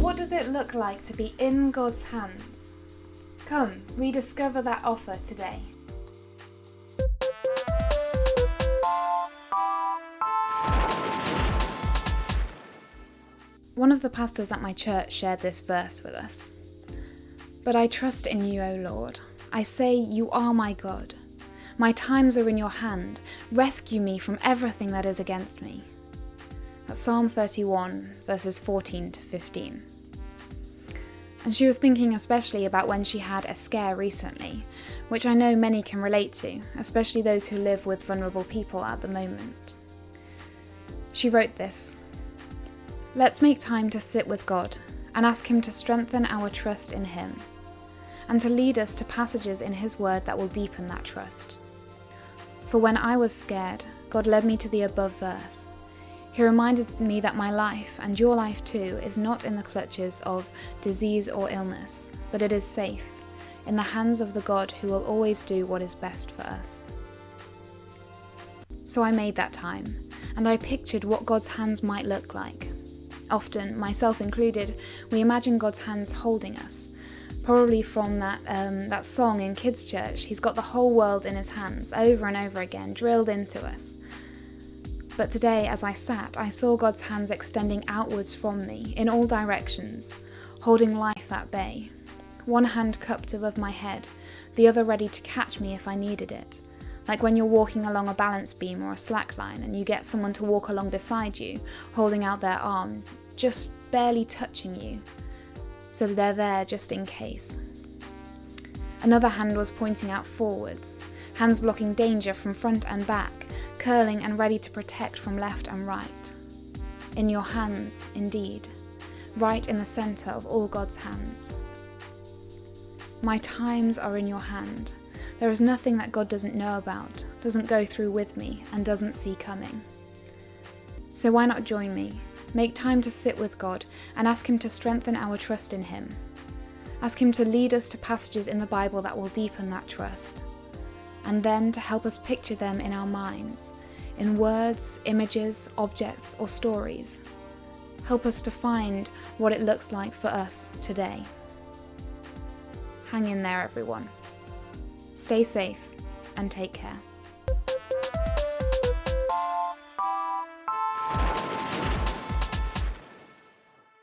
What does it look like to be in God's hands? Come, rediscover that offer today. One of the pastors at my church shared this verse with us. But I trust in you, O Lord. I say, you are my God. My times are in your hand. Rescue me from everything that is against me. That's Psalm 31, verses 14 to 15. And she was thinking especially about when she had a scare recently, which I know many can relate to, especially those who live with vulnerable people at the moment. She wrote this: "Let's make time to sit with God and ask Him to strengthen our trust in Him, and to lead us to passages in His Word that will deepen that trust. For when I was scared, God led me to the above verse. He reminded me that my life, and your life too, is not in the clutches of disease or illness, but it is safe, in the hands of the God who will always do what is best for us." So I made that time, and I pictured what God's hands might look like. Often, myself included, we imagine God's hands holding us, probably from that song in kids' church, He's got the whole world in His hands, over and over again, drilled into us. But today, as I sat, I saw God's hands extending outwards from me, in all directions, holding life at bay. One hand cupped above my head, the other ready to catch me if I needed it. Like when you're walking along a balance beam or a slack line and you get someone to walk along beside you, holding out their arm, just barely touching you, so they're there just in case. Another hand was pointing out forwards, hands blocking danger from front and back, curling and ready to protect from left and right. In your hands, indeed, right in the centre of all God's hands. My times are in your hand. There is nothing that God doesn't know about, doesn't go through with me, and doesn't see coming. So why not join me? Make time to sit with God and ask Him to strengthen our trust in Him. Ask Him to lead us to passages in the Bible that will deepen that trust, and then to help us picture them in our minds, in words, images, objects, or stories. Help us to find what it looks like for us today. Hang in there, everyone. Stay safe and take care.